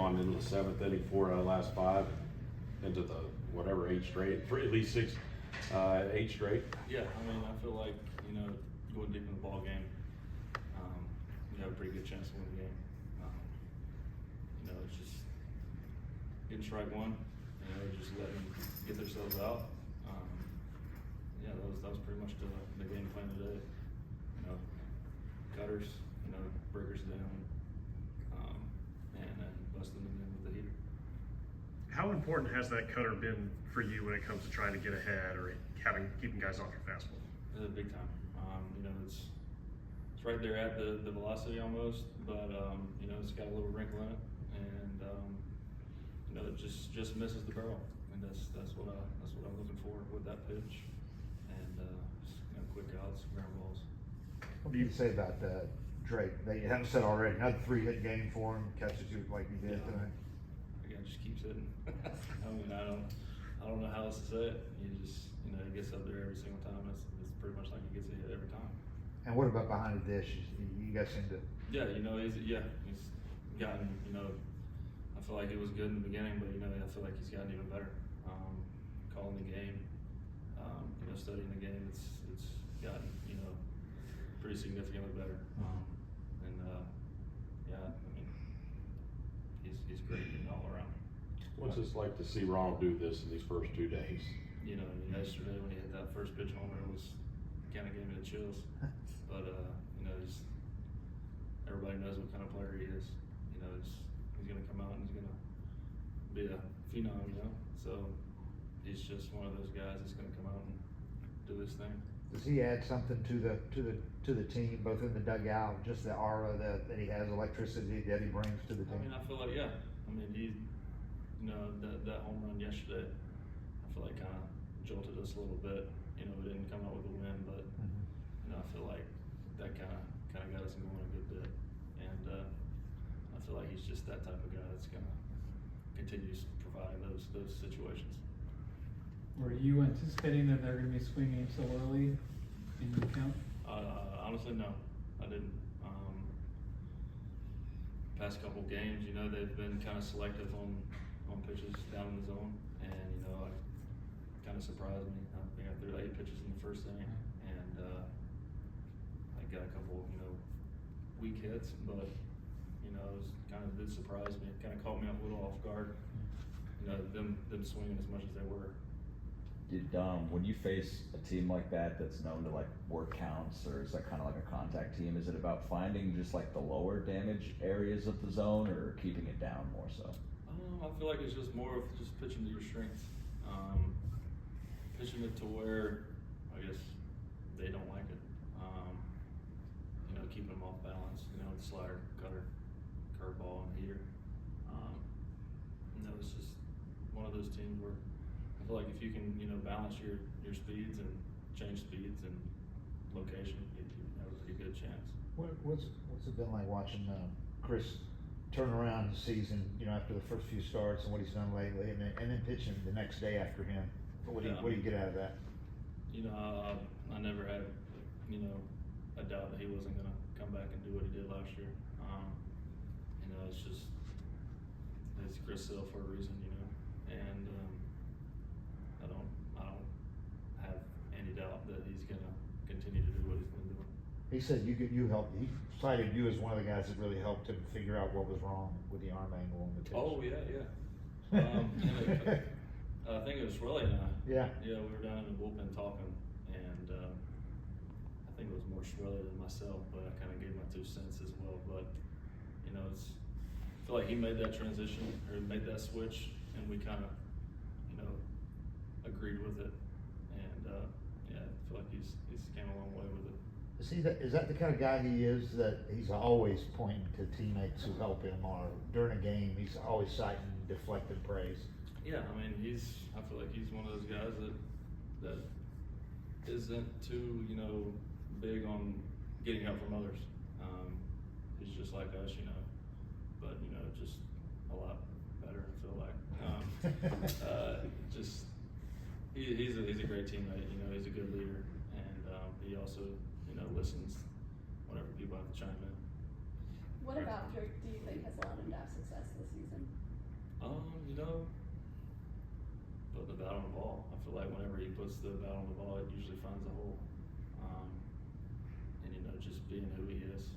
gone into the 7th inning 4 out of the last 5, into the whatever 8 straight, for at least 8 straight. Yeah, I mean, I feel like, you know, going deep in the ball game, you have a pretty good chance to win the game. You know, it's just getting strike one, you know, just letting them get themselves out. Yeah, that was pretty much the game plan today. You know, cutters, you know, breakers down, and then busting them in with the heater. How important has that cutter been for you when it comes to trying to get ahead or keeping guys off your fastball? Big time. You know, it's right there at the velocity almost, but you know, it's got a little wrinkle in it, and you know, it just misses the barrel, and that's what I'm looking for with that pitch, and just, you know, quick outs, ground balls. What do you say about Drake? They haven't said already. Another 3-hit game for him. Catches you like he did tonight. The guy just keeps hitting. I mean, I don't know how else to say it. You know, he gets up there every single time. It's pretty much like he gets a hit every time. And what about behind the dish? You guys seem to. Yeah, you know, he's gotten, you know, I feel like it was good in the beginning, but you know, I feel like he's gotten even better. Calling the game, you know, studying the game, it's gotten, you know, pretty significantly better. And yeah, I mean, he's great all around. What's it like to see Ronald do this in these first 2 days? You know, yesterday when he hit that first pitch homer, it was kind of gave me the chills. But you know, everybody knows what kind of player he is. You know, he's gonna come out and he's gonna be a phenom. You know, so he's just one of those guys that's gonna come out and do his thing. Does he add something to the team, both in the dugout, just the aura that he has, electricity that he brings to the team? I mean, I feel like, yeah. I mean, you know, that home run yesterday, I feel like kind of jolted us a little bit. You know, we didn't come out with a win, but you know, I feel like that kind of got us going a good bit. And I feel like he's just that type of guy that's gonna continue providing those situations. Were you anticipating that they're going to be swinging so early in the count? Honestly, no, I didn't. Past couple games, you know, they've been kind of selective on pitches down in the zone, and you know, it kind of surprised me. I think I threw 8 pitches in the first inning, and I got a couple, you know, weak hits, but you know, it was kind of did surprise me. It kind of caught me a little off guard. You know, them swinging as much as they were. Did when you face a team like that that's known to like work counts, or is that kind of like a contact team? Is it about finding just like the lower damage areas of the zone, or keeping it down more so? I feel like it's just more of just pitching to your strengths, pitching it to where I guess they don't like it. You know, keeping them off balance. You know, the slider, cutter, curveball, and heater. You know, it's just one of those teams where I feel like if you can, you know, balance your speeds and change speeds and location, you have a pretty good chance. What's it been like watching Chris turn around the season, you know, after the first few starts and what he's done lately, and then pitching the next day after him? What do you get out of that? You know, I never had, you know, a doubt that he wasn't going to come back and do what he did last year. You know, it's Chris Sale for a reason, you know, and I don't have any doubt that he's going to continue to do what he's been doing. He said you helped. He cited you as one of the guys that really helped him figure out what was wrong with the arm angle and the pitch. Oh yeah. I think it was Swirly and I. Yeah. Yeah, we were down in the bullpen talking, and I think it was more Swirly than myself, but I kind of gave my 2 cents as well. But you know, I feel like he made that transition or made that switch, and we kind of, you know, agreed with it, and yeah, I feel like he's came a long way with it. Is that the kind of guy he is, that he's always pointing to teammates who help him, or during a game he's always citing deflected praise? Yeah, I mean, I feel like he's one of those guys that isn't too, you know, big on getting help from others. He's just like us, you know, but you know, just a lot better, I feel like. He's a great teammate, you know, he's a good leader, and he also, you know, listens whenever people have to chime in. What about Drake do you think has allowed him to have success this season? putting the bat on the ball. I feel like whenever he puts the bat on the ball, it usually finds a hole. And, you know, just being who he is.